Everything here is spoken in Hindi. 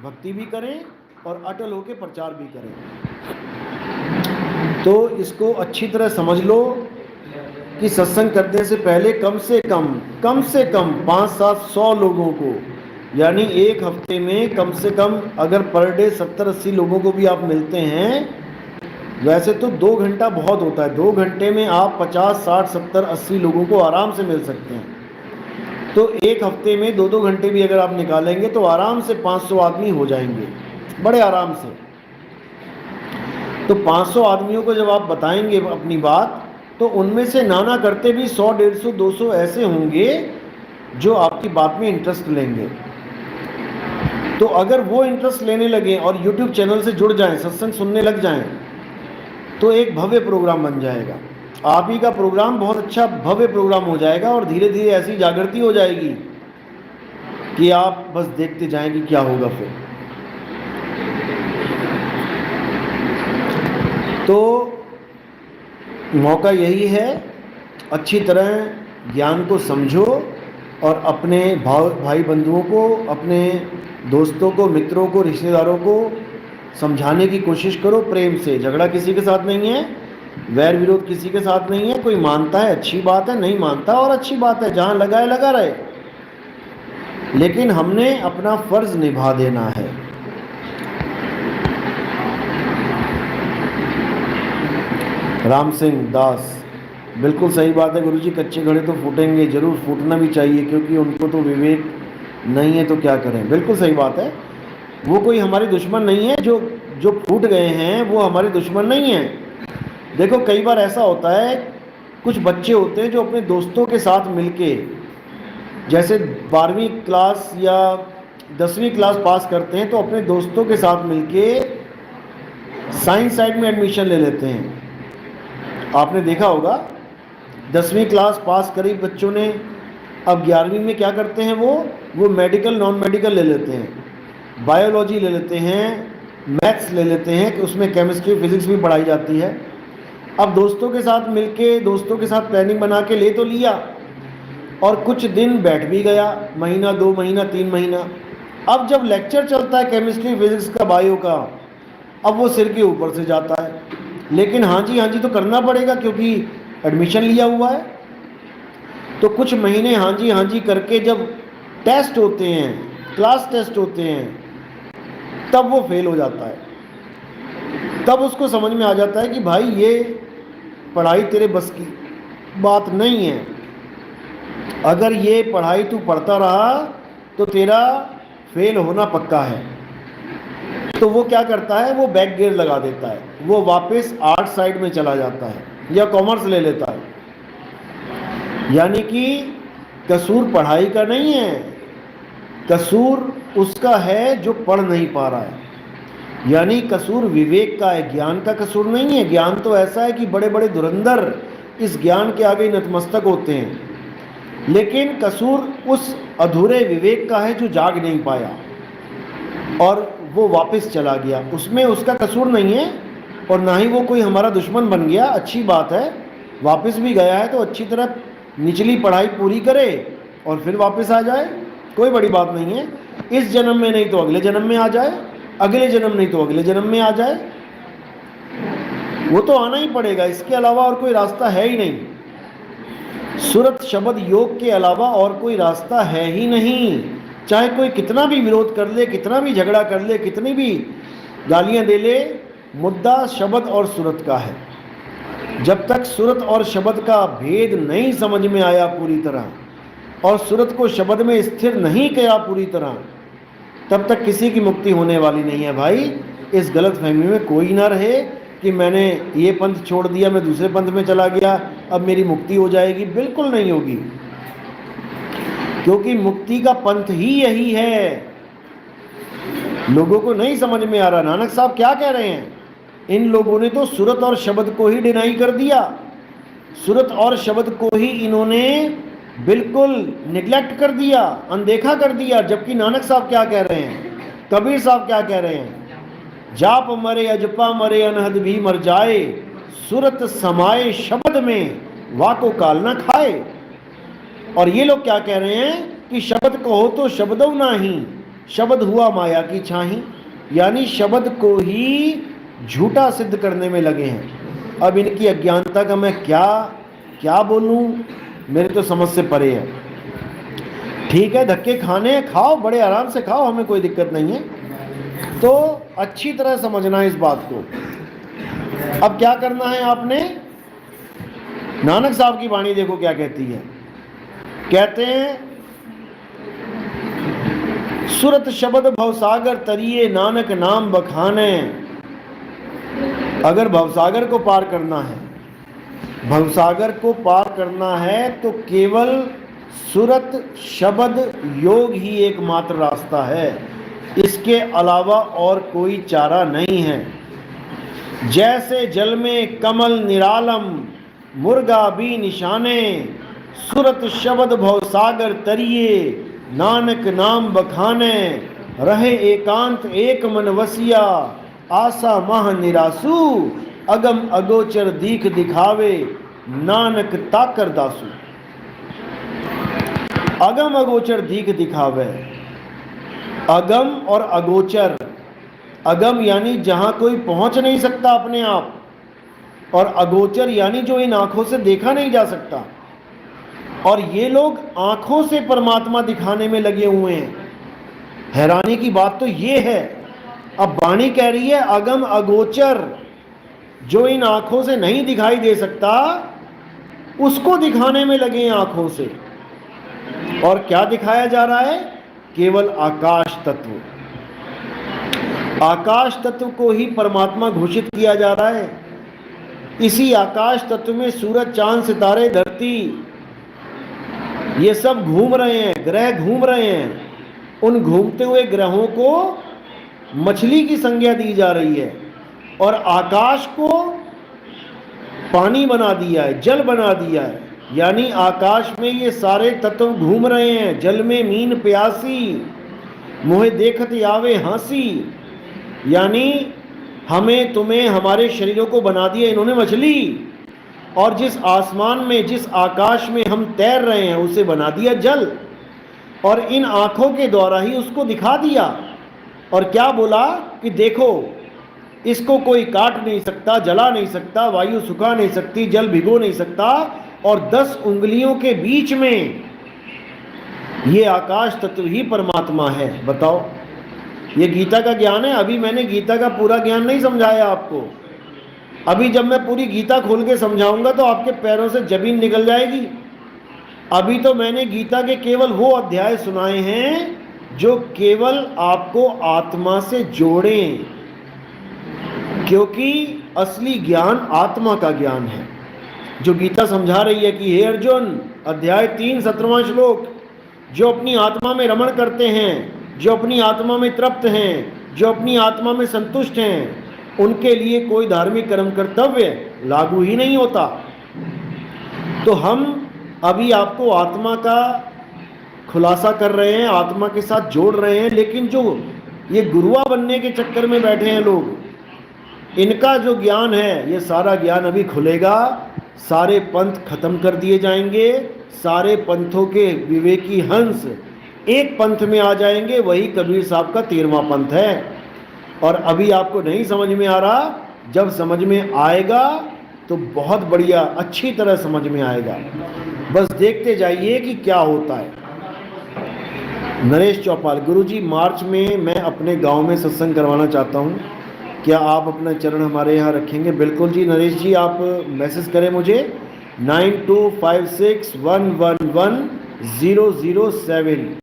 भक्ति भी करें और अटल होकर प्रचार भी करें। तो इसको अच्छी तरह समझ लो कि सत्संग करने से पहले कम से कम 500-700 लोगों को, यानी एक हफ्ते में कम से कम अगर पर डे 70-80 लोगों को भी आप मिलते हैं, वैसे तो 2 घंटा बहुत होता है, 2 घंटे में आप 50, 60, 70, 80 लोगों को आराम से मिल सकते हैं। तो एक हफ्ते में 2-2 घंटे भी अगर आप निकालेंगे तो आराम से 500 आदमी हो जाएंगे, बड़े आराम से। तो 500 आदमियों को जब आप बताएंगे अपनी बात, तो उनमें से नाना करते भी 100, 150, 200 ऐसे होंगे जो आपकी बात में इंटरेस्ट लेंगे। तो अगर वो इंटरेस्ट लेने लगे और YouTube चैनल से जुड़ जाएं, सत्संग सुनने लग जाएं, तो एक भव्य प्रोग्राम बन जाएगा। आप ही का प्रोग्राम बहुत अच्छा भव्य प्रोग्राम हो जाएगा और धीरे धीरे ऐसी जागृति हो जाएगी कि आप बस देखते जाएंगे क्या होगा फिर। तो मौका यही है, अच्छी तरह ज्ञान को समझो और अपने भाई बंधुओं को, अपने दोस्तों को, मित्रों को, रिश्तेदारों को समझाने की कोशिश करो प्रेम से। झगड़ा किसी के साथ नहीं है, वैर विरोध किसी के साथ नहीं है। कोई मानता है अच्छी बात है, नहीं मानता और अच्छी बात है, जहाँ लगा है लगा रहे, लेकिन हमने अपना फर्ज निभा देना है। राम सिंह दास, बिल्कुल सही बात है गुरुजी, कच्चे घड़े तो फूटेंगे, जरूर फूटना भी चाहिए, क्योंकि उनको तो विवेक नहीं है तो क्या करें। बिल्कुल सही बात है, वो कोई हमारे दुश्मन नहीं है, जो फूट गए हैं वो हमारे दुश्मन नहीं है। देखो कई बार ऐसा होता है, कुछ बच्चे होते हैं जो अपने दोस्तों के साथ मिलके, जैसे 12वीं क्लास या 10वीं क्लास पास करते हैं, तो अपने दोस्तों के साथ मिलके साइंस साइड में एडमिशन ले लेते हैं। आपने देखा होगा 10वीं क्लास पास करी बच्चों ने, अब 11वीं में क्या करते हैं, वो मेडिकल नॉन मेडिकल ले लेते हैं, बायोलॉजी ले लेते हैं, मैथ्स ले लेते हैं, कि उसमें केमिस्ट्री फिजिक्स भी पढ़ाई जाती है। अब दोस्तों के साथ मिलके, दोस्तों के साथ प्लानिंग बना के ले तो लिया, और कुछ दिन बैठ भी गया, महीना, 2 महीना, 3 महीना। अब जब लेक्चर चलता है केमिस्ट्री फिजिक्स का, बायो का, अब वो सिर के ऊपर से जाता है, लेकिन हाँ जी तो करना पड़ेगा क्योंकि एडमिशन लिया हुआ है। तो कुछ महीने हाँ जी करके जब टेस्ट होते हैं, क्लास टेस्ट होते हैं, तब वो फेल हो जाता है। तब उसको समझ में आ जाता है कि भाई ये पढ़ाई तेरे बस की बात नहीं है, अगर ये पढ़ाई तू पढ़ता रहा तो तेरा फेल होना पक्का है। तो वो क्या करता है, वो बैक गियर लगा देता है, वो वापस आर्ट साइड में चला जाता है या कॉमर्स ले लेता है। यानी कि कसूर पढ़ाई का नहीं है, कसूर उसका है जो पढ़ नहीं पा रहा है, यानी कसूर विवेक का है, ज्ञान का कसूर नहीं है। ज्ञान तो ऐसा है कि बड़े बड़े धुरंधर इस ज्ञान के आगे नतमस्तक होते हैं, लेकिन कसूर उस अधूरे विवेक का है जो जाग नहीं पाया और वो वापस चला गया। उसमें उसका कसूर नहीं है और ना ही वो कोई हमारा दुश्मन बन गया। अच्छी बात है, वापस भी गया है तो अच्छी तरह निचली पढ़ाई पूरी करे और फिर वापस आ जाए, कोई बड़ी बात नहीं है। इस जन्म में नहीं तो अगले जन्म में आ जाए, अगले जन्म नहीं तो अगले जन्म में आ जाए, वो तो आना ही पड़ेगा, इसके अलावा और कोई रास्ता है ही नहीं। सुरत शब्द योग के अलावा और कोई रास्ता है ही नहीं। चाहे कोई कितना भी विरोध कर ले, कितना भी झगड़ा कर ले, कितनी भी गालियां दे ले, मुद्दा शब्द और सुरत का है। जब तक सुरत और शब्द का भेद नहीं समझ में आया पूरी तरह और सुरत को शब्द में स्थिर नहीं किया पूरी तरह, तब तक किसी की मुक्ति होने वाली नहीं है। भाई इस गलत फहमी में कोई ना रहे कि मैंने ये पंथ छोड़ दिया, मैं दूसरे पंथ में चला गया, अब मेरी मुक्ति हो जाएगी। बिल्कुल नहीं होगी, क्योंकि मुक्ति का पंथ ही यही है। लोगों को नहीं समझ में आ रहा नानक साहब क्या कह रहे हैं। इन लोगों ने तो सुरत और शब्द को ही डिनाई कर दिया, सुरत और शब्द को ही इन्होंने बिल्कुल निगलेक्ट कर दिया, अनदेखा कर दिया। जबकि नानक साहब क्या कह रहे हैं, कबीर साहब क्या कह रहे हैं, जाप मरे अजपा मरे अनहद भी मर जाए, सुरत समाए शब्द में वाको काल ना खाए। और ये लोग क्या कह रहे हैं कि शब्द कहो तो शब्दों नाही, शब्द हुआ माया की छाही, यानी शब्द को ही झूठा सिद्ध करने में लगे हैं। अब इनकी अज्ञानता का मैं क्या क्या बोलूं, मेरे तो समझ से परे है। ठीक है, धक्के खाने खाओ, बड़े आराम से खाओ, हमें कोई दिक्कत नहीं है। तो अच्छी तरह समझना है इस बात को। अब क्या करना है आपने, नानक साहब की वाणी देखो क्या कहती है। कहते हैं, सुरत शब्द भवसागर तरिए नानक नाम बखाने। अगर भवसागर को पार करना है, भवसागर को पार करना है तो केवल सुरत शब्द योग ही एकमात्र रास्ता है, इसके अलावा और कोई चारा नहीं है। जैसे जल में कमल निरालम मुर्गा भी निशाने, सुरत शब्द भवसागर तरिए नानक नाम बखाने। रहे एकांत एक मन वसिया आशा मह निरासु, अगम अगोचर दीख दिखावे नानक ताकर दासु। अगम अगोचर दीख दिखावे, अगम और अगोचर, अगम यानी जहां कोई पहुंच नहीं सकता अपने आप, और अगोचर यानी जो इन आंखों से देखा नहीं जा सकता। और ये लोग आंखों से परमात्मा दिखाने में लगे हुए हैं। हैरानी की बात तो ये है, अब वाणी कह रही है अगम अगोचर, जो इन आंखों से नहीं दिखाई दे सकता उसको दिखाने में लगे हैं आंखों से। और क्या दिखाया जा रहा है, केवल आकाश तत्व, आकाश तत्व को ही परमात्मा घोषित किया जा रहा है। इसी आकाश तत्व में सूरज चांद सितारे धरती ये सब घूम रहे हैं, ग्रह घूम रहे हैं। उन घूमते हुए ग्रहों को मछली की संज्ञा दी जा रही है, और आकाश को पानी बना दिया है, जल बना दिया है। यानी आकाश में ये सारे तत्व घूम रहे हैं। जल में मीन प्यासी मोहे देखत आवे हंसी, यानी हमें तुम्हें हमारे शरीरों को बना दिया इन्होंने मछली, और जिस आसमान में जिस आकाश में हम तैर रहे हैं उसे बना दिया जल, और इन आंखों के द्वारा ही उसको दिखा दिया। और क्या बोला कि देखो इसको कोई काट नहीं सकता, जला नहीं सकता, वायु सुखा नहीं सकती, जल भिगो नहीं सकता, और 10 उंगलियों के बीच में ये आकाश तत्व ही परमात्मा है। बताओ, ये गीता का ज्ञान है। अभी मैंने गीता का पूरा ज्ञान नहीं समझाया आपको। अभी जब मैं पूरी गीता खोल के समझाऊंगा तो आपके पैरों से जमीन निकल जाएगी। अभी तो मैंने गीता के केवल वो अध्याय सुनाए हैं जो केवल आपको आत्मा से जोड़ें, क्योंकि असली ज्ञान आत्मा का ज्ञान है। जो गीता समझा रही है कि हे अर्जुन, अध्याय 3 17वां श्लोक, जो अपनी आत्मा में रमण करते हैं, जो अपनी आत्मा में तृप्त हैं, जो अपनी आत्मा में संतुष्ट हैं, उनके लिए कोई धार्मिक कर्म कर्तव्य लागू ही नहीं होता। तो हम अभी आपको आत्मा का खुलासा कर रहे हैं, आत्मा के साथ जोड़ रहे हैं। लेकिन जो ये गुरुआ बनने के चक्कर में बैठे हैं लोग, इनका जो ज्ञान है ये सारा ज्ञान अभी खुलेगा। सारे पंथ खत्म कर दिए जाएंगे, सारे पंथों के विवेकी हंस एक पंथ में आ जाएंगे, वही कबीर साहब का 13वां पंथ है। और अभी आपको नहीं समझ में आ रहा, जब समझ में आएगा तो बहुत बढ़िया, अच्छी तरह समझ में आएगा। बस देखते जाइए कि क्या होता है। नरेश चौपाल, गुरुजी मार्च में मैं अपने गांव में सत्संग करवाना चाहता हूं, क्या आप अपना चरण हमारे यहाँ रखेंगे? बिल्कुल जी नरेश जी, आप मैसेज करें मुझे 9256111007।